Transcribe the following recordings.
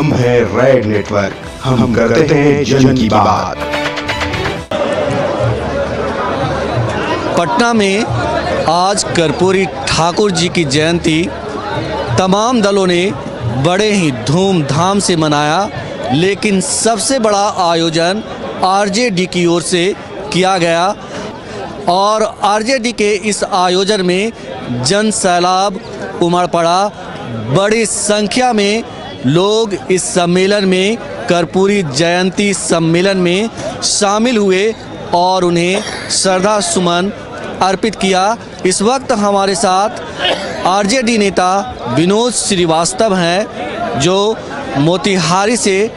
हम हैं red network, हम करते हैं जन की बात। पटना में आज कर्पूरी ठाकुर जी की जयंती तमाम दलों ने बड़े ही धूमधाम से मनाया, लेकिन सबसे बड़ा आयोजन आरजेडी की ओर से किया गया और आरजेडी के इस आयोजन में जन सैलाब उमड़ पड़ा। बड़ी संख्या में लोग इस सम्मेलन में, कर्पूरी जयंती सम्मेलन में शामिल हुए और उन्हें श्रद्धा सुमन अर्पित किया। इस वक्त हमारे साथ आरजेडी नेता विनोद श्रीवास्तव हैं, जो मोतिहारी से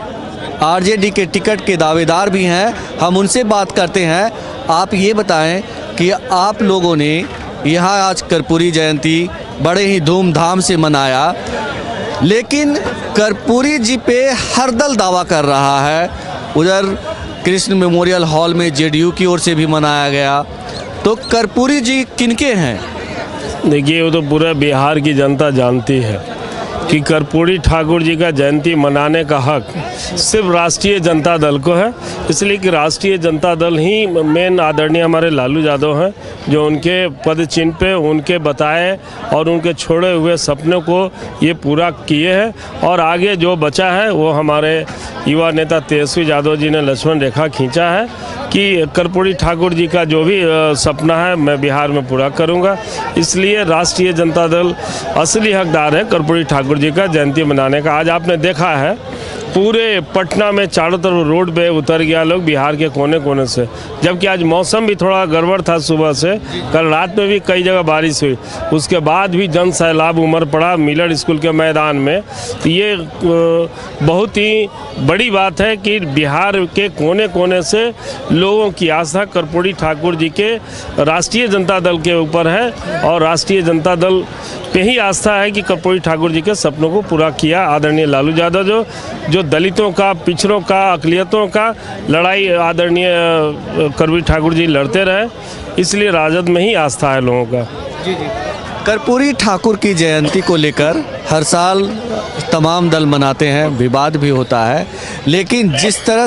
आरजेडी के टिकट के दावेदार भी हैं। हम उनसे बात करते हैं। आप ये बताएं कि आप लोगों ने यहाँ आज कर्पूरी जयंती बड़े ही धूमधाम से मनाया, लेकिन कर्पूरी जी पे हर दल दावा कर रहा है। उधर कृष्ण मेमोरियल हॉल में जेडीयू की ओर से भी मनाया गया, तो कर्पूरी जी किनके हैं? देखिए, वो तो पूरा बिहार की जनता जानती है कि कर्पूरी ठाकुर जी का जयंती मनाने का हक सिर्फ राष्ट्रीय जनता दल को है, इसलिए कि राष्ट्रीय जनता दल ही मेन आदरणीय हमारे लालू यादव हैं, जो उनके पद चिन्ह पे उनके बताए और उनके छोड़े हुए सपनों को ये पूरा किए हैं। और आगे जो बचा है वो हमारे युवा नेता तेजस्वी यादव जी ने लक्ष्मण रेखा खींचा है कि कर्पूरी ठाकुर जी का जो भी सपना है मैं बिहार में पूरा करूंगा। इसलिए राष्ट्रीय जनता दल असली हकदार है कर्पूरी ठाकुर जी का जयंती मनाने का। आज आपने देखा है पूरे पटना में चारों तरफ रोड पे उतर गया लोग बिहार के कोने कोने से, जबकि आज मौसम भी थोड़ा गड़बड़ था सुबह से। कल रात में भी कई जगह बारिश हुई, उसके बाद भी जन सैलाब उमड़ पड़ा मिलर स्कूल के मैदान में। तो ये बहुत ही बड़ी बात है कि बिहार के कोने कोने से लोगों की आस्था कर्पूरी ठाकुर जी के राष्ट्रीय जनता दल के ऊपर है और राष्ट्रीय जनता दल पे ही आस्था है कि कर्पूरी ठाकुर जी के सपनों को पूरा किया। आदरणीय लालू यादव जो दलितों का, पिछड़ों का, अकलियतों का लड़ाई आदरणीय कर्पूरी ठाकुर जी लड़ते रहे, इसलिए राजद में ही आस्था है लोगों का। जी। कर्पूरी ठाकुर की जयंती को लेकर हर साल तमाम दल मनाते हैं, विवाद भी होता है, लेकिन जिस तरह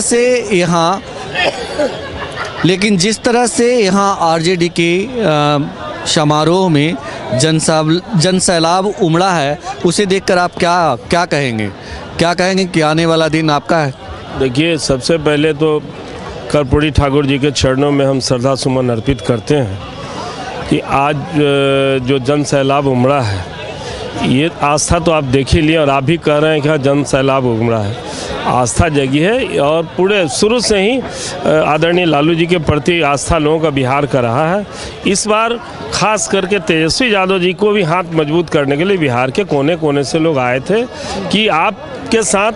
से यहाँ आरजेडी के समारोह में जन सैलाब उमड़ा है, उसे देखकर आप क्या कहेंगे कि आने वाला दिन आपका है? देखिए, सबसे पहले तो कर्पूरी ठाकुर जी के चरणों में हम श्रद्धा सुमन अर्पित करते हैं कि आज जो जन सैलाब उमड़ा है, ये आस्था तो आप देख ही लिए और आप भी कह रहे हैं कि जन सैलाब उमड़ा है, आस्था जगी है और पूरे शुरू से ही आदरणीय लालू जी के प्रति आस्था लोगों का बिहार का रहा है। इस बार खास करके तेजस्वी यादव जी को भी हाथ मजबूत करने के लिए बिहार के कोने कोने से लोग आए थे कि आपके साथ,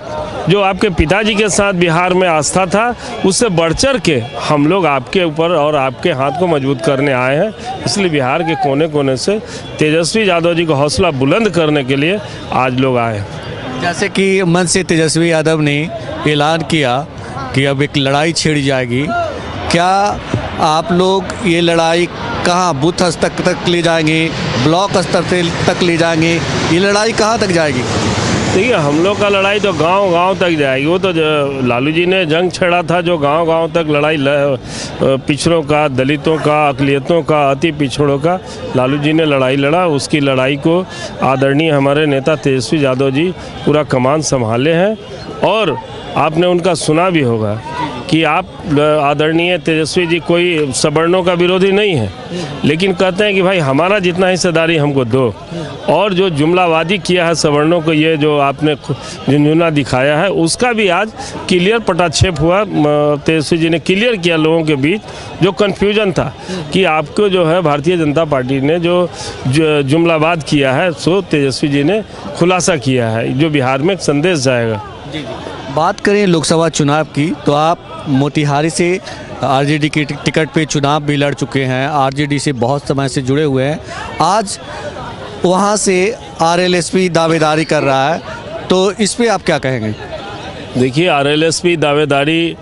जो आपके पिताजी के साथ बिहार में आस्था था, उससे बढ़ चढ़ के हम लोग आपके ऊपर और आपके हाथ को मजबूत करने आए हैं। इसलिए बिहार के कोने कोने से तेजस्वी यादव जी को हौसला बुलंद करने के लिए आज लोग आए हैं। जैसे कि मंच से तेजस्वी यादव ने ऐलान किया कि अब एक लड़ाई छिड़ जाएगी, क्या आप लोग ये लड़ाई कहाँ, बूथ स्तर तक ले जाएंगे, ब्लॉक स्तर तक ले जाएंगे, ये लड़ाई कहाँ तक जाएगी? देखिए, हम लोग का लड़ाई तो गांव-गांव तक जाएगी। वो तो लालू जी ने जंग छेड़ा था, जो गांव-गांव तक लड़ाई पिछड़ों का, दलितों का, अकलियतों का, अति पिछड़ों का लालू जी ने लड़ाई लड़ा। उसकी लड़ाई को आदरणीय हमारे नेता तेजस्वी यादव जी पूरा कमान संभाले हैं और आपने उनका सुना भी होगा कि आप आदरणीय तेजस्वी जी कोई सवर्णों का विरोधी नहीं है, लेकिन कहते हैं कि भाई हमारा जितना हिस्सेदारी हमको दो। और जो जुमलावादी किया है सवर्णों को, ये जो आपने झुंझुना दिखाया है, उसका भी आज क्लियर पटाक्षेप हुआ। तेजस्वी जी ने क्लियर किया लोगों के बीच जो कन्फ्यूजन था कि आपको जो है भारतीय जनता पार्टी ने जो जुमलावाद किया है, सो तेजस्वी जी ने खुलासा किया है, जो बिहार में एक संदेश जाएगा। बात करें लोकसभा चुनाव की, तो आप मोतिहारी से आरजेडी की टिकट पे चुनाव भी लड़ चुके हैं, आरजेडी से बहुत समय से जुड़े हुए हैं। आज वहाँ से आरएलएसपी दावेदारी कर रहा है, तो इस पे आप क्या कहेंगे? देखिए, आरएलएसपी दावेदारी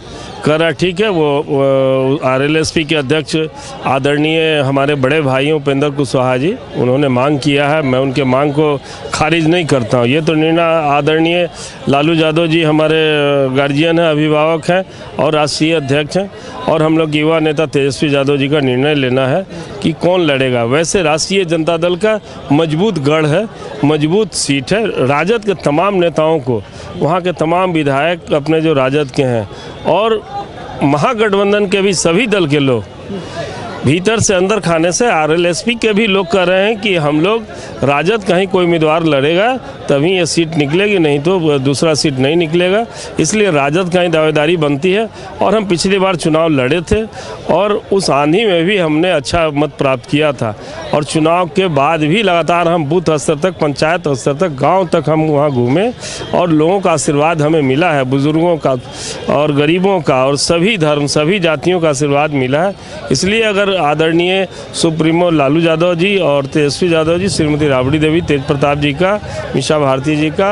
कर रहा, ठीक है। वो RLSP के अध्यक्ष आदरणीय हमारे बड़े भाई उपेंद्र कुशवाहा जी, उन्होंने मांग किया है, मैं उनके मांग को खारिज नहीं करता हूँ। ये तो निर्णय आदरणीय लालू यादव जी हमारे गार्जियन हैं, अभिभावक हैं और राष्ट्रीय अध्यक्ष हैं, और हम लोग युवा नेता तेजस्वी यादव जी का निर्णय लेना है कि कौन लड़ेगा। वैसे राष्ट्रीय जनता दल का मजबूत गढ़ है, मजबूत सीट है। राजद के तमाम नेताओं को, वहाँ के तमाम विधायक अपने जो राजद के हैं और महागठबंधन के भी सभी दल के लोग भीतर से अंदर खाने से RLSP के भी लोग कह रहे हैं कि हम लोग राजद कहीं कोई उम्मीदवार लड़ेगा तभी ये सीट निकलेगी, नहीं तो दूसरा सीट नहीं निकलेगा। इसलिए राजद का ही दावेदारी बनती है। और हम पिछली बार चुनाव लड़े थे और उस आंधी में भी हमने अच्छा मत प्राप्त किया था, और चुनाव के बाद भी लगातार हम बूथ स्तर तक, पंचायत स्तर तक, गाँव तक हम वहाँ घूमे और लोगों का आशीर्वाद हमें मिला है, बुजुर्गों का और गरीबों का और सभी धर्म, सभी जातियों का आशीर्वाद मिला है। इसलिए अगर आदरणीय सुप्रीमो लालू यादव जी और तेजस्वी यादव जी, श्रीमती राबड़ी देवी, तेज प्रताप जी का, मीशा भारती जी का,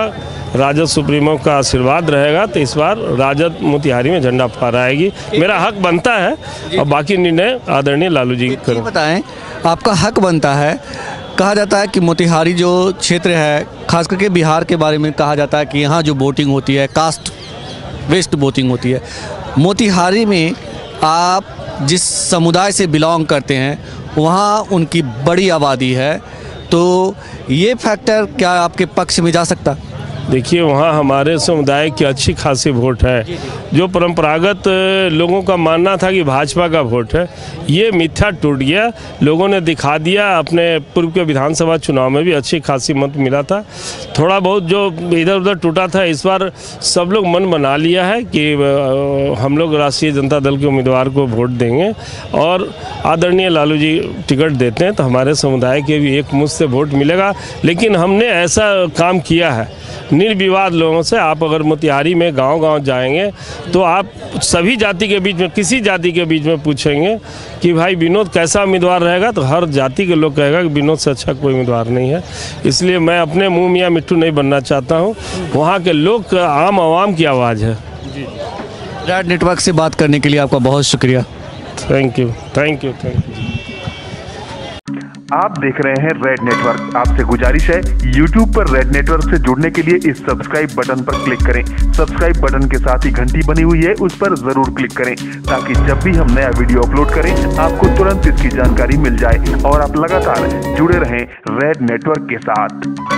राजद सुप्रीमो का आशीर्वाद रहेगा तो इस बार राजद मोतिहारी में झंडा फहराएगी। मेरा हक बनता है और बाकी निर्णय आदरणीय लालू जी करें। बताएं, आपका हक बनता है। कहा जाता है कि मोतिहारी जो क्षेत्र है, खास करके बिहार के बारे में कहा जाता है कि यहाँ जो वोटिंग होती है कास्ट बेस्ड वोटिंग होती है। मोतिहारी में आप जिस समुदाय से बिलोंग करते हैं वहाँ उनकी बड़ी आबादी है, तो ये फैक्टर क्या आपके पक्ष में जा सकता? देखिए, वहाँ हमारे समुदाय की अच्छी खासी वोट है। जो परंपरागत लोगों का मानना था कि भाजपा का वोट है, ये मिथ्या टूट गया। लोगों ने दिखा दिया। अपने पूर्व के विधानसभा चुनाव में भी अच्छी खासी मत मिला था। थोड़ा बहुत जो इधर उधर टूटा था, इस बार सब लोग मन बना लिया है कि हम लोग राष्ट्रीय जनता दल के उम्मीदवार को वोट देंगे और आदरणीय लालू जी टिकट देते हैं तो हमारे समुदाय के भी एक मुश्त से वोट मिलेगा। लेकिन हमने ऐसा काम किया है निर्विवाद लोगों से। आप अगर मोतिहारी में गांव-गांव जाएंगे तो आप सभी जाति के बीच में, किसी जाति के बीच में पूछेंगे कि भाई विनोद कैसा उम्मीदवार रहेगा, तो हर जाति के लोग कहेगा कि विनोद से अच्छा कोई उम्मीदवार नहीं है। इसलिए मैं अपने मुँह मियाँ मिट्ठू नहीं बनना चाहता हूँ। वहाँ के लोग आम आवाम की आवाज़ है। रेड नेटवर्क से बात करने के लिए आपका बहुत शुक्रिया। Thank you, thank you, thank you. आप देख रहे हैं रेड नेटवर्क। आपसे गुजारिश है, YouTube पर रेड नेटवर्क से जुड़ने के लिए इस सब्सक्राइब बटन पर क्लिक करें। सब्सक्राइब बटन के साथ ही घंटी बनी हुई है, उस पर जरूर क्लिक करें ताकि जब भी हम नया वीडियो अपलोड करें आपको तुरंत इसकी जानकारी मिल जाए और आप लगातार जुड़े रहें रेड नेटवर्क के साथ।